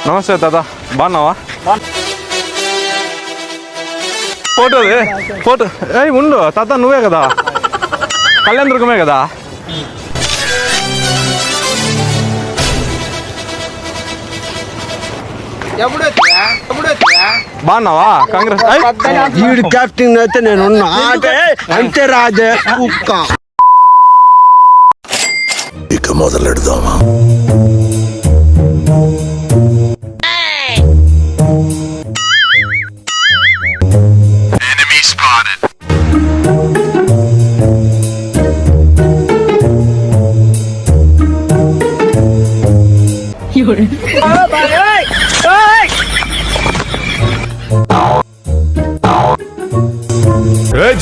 నమస్తే తాత, బాగున్నావా? ఫోటో ఉండు తాత, నువ్వే కదా, కళ్యాణ దుర్గమే కదా? బాగున్నావా? కాంగ్రెస్ వీడు కెప్టెన్ అయితే నేను అంతే రాజే కుక్క. ఇక మొదలెడదామా?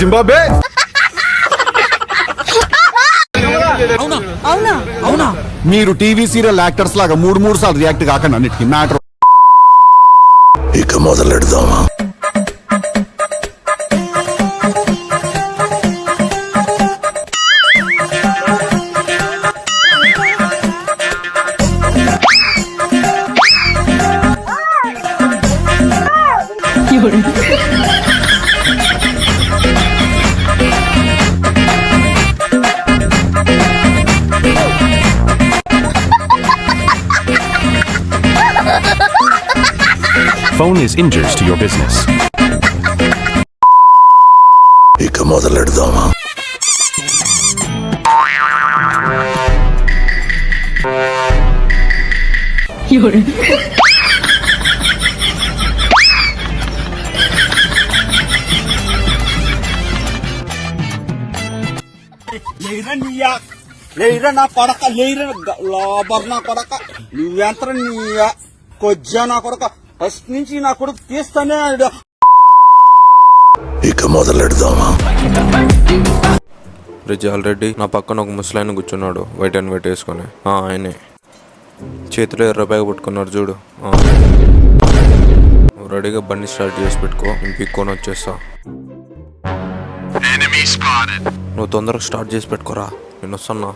జింబాబే అవునా మీరు టీవీ సీరియల్ యాక్టర్స్ లాగా మూడు సార్లు రియాక్ట్ కాకండి అన్నిటికీ మ్యాటర్. ఇక మొదలెడదామా? Phone is injurious to your business. ఇక మొదలెడదామా? లేరా నా కొడక, లేరా లోబర్ నా కొడక, నువ్వెంత నీ కొజ్జా నా కొడక, ఫస్ట్ నుంచి నా కొడుకు తీస్తానే. ఇక మొదలెడదామా? బ్రిడ్జ్ ఆల్రెడీ నా పక్కన ఒక ముసలాయన కూర్చున్నాడు, వైట్ అండ్ వైట్ వేసుకొని. ఆయనే చేతిలో ఎర్ర బ్యాగ్ పట్టుకున్నాడు చూడు. రెడీగా బండి స్టార్ట్ చేసి పెట్టుకో, నేను పిక్కొని వచ్చేస్తా. నువ్వు తొందరగా స్టార్ట్ చేసి పెట్టుకోరా, నేను వస్తున్నా.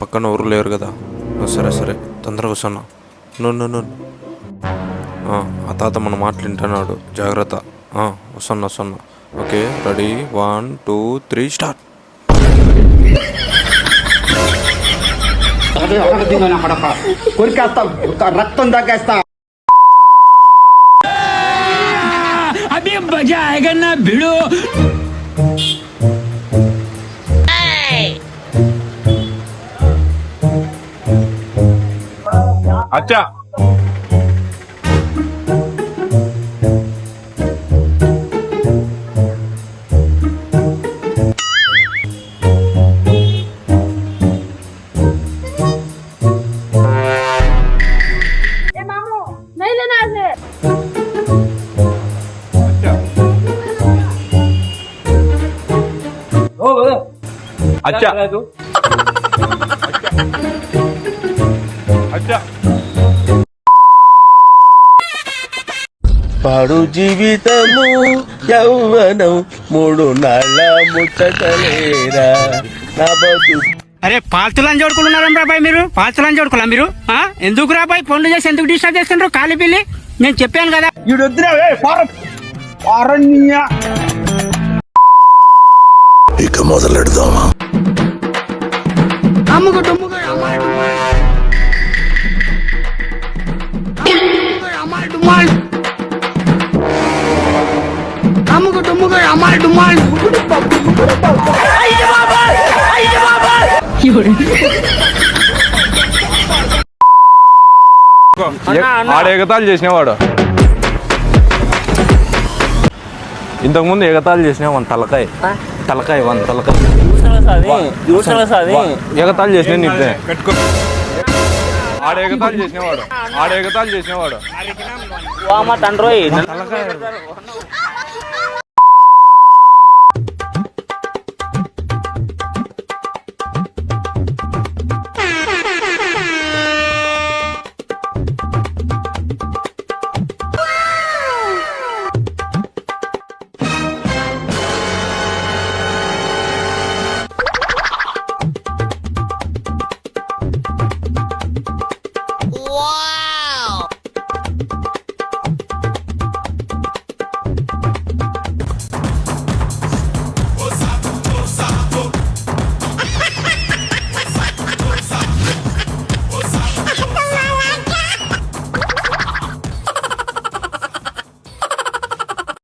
పక్కన ఎవరు లేరు కదా? సరే తొందరగా వస్తున్నా. నువ్వు ఆ తాత మన మాటలు వింటున్నాడు, జాగ్రత్త. వస్తున్నా. Okay, ready, 1 2 3 start. కొరికేస్తా, రక్తం తగ్గేస్తా. अभी मजा आएगा ना भिड़ो. अच्छा नहीं लेना है। अच्छा अच्छा పాడు జీవితము యౌవనం 3 నాళ్ళ ముచ్చటలేరా నా బతు. అరే పాల్తులని చూడుకుంటున్నారా బాయ్, మీరు పాల్తులని చూడుకోలే మీరు? ఎందుకు రా బాయ్ ఫోన్లు చేసి ఎందుకు డిస్టర్బ్ చేస్తుండ్రు? ఖాళీ పిల్లి, నేను చెప్పాను కదా. ఇక మొదలెడదామా? ఆడ ఎగతాళి చేసినవాడు, ఇంతకుముందు ఎగతాళి చేసిన వన్ తలకాయ ఎగతాళి చేసిన నిద్దే ఆడ ఎగతాళి చేసినవాడు తండ్రి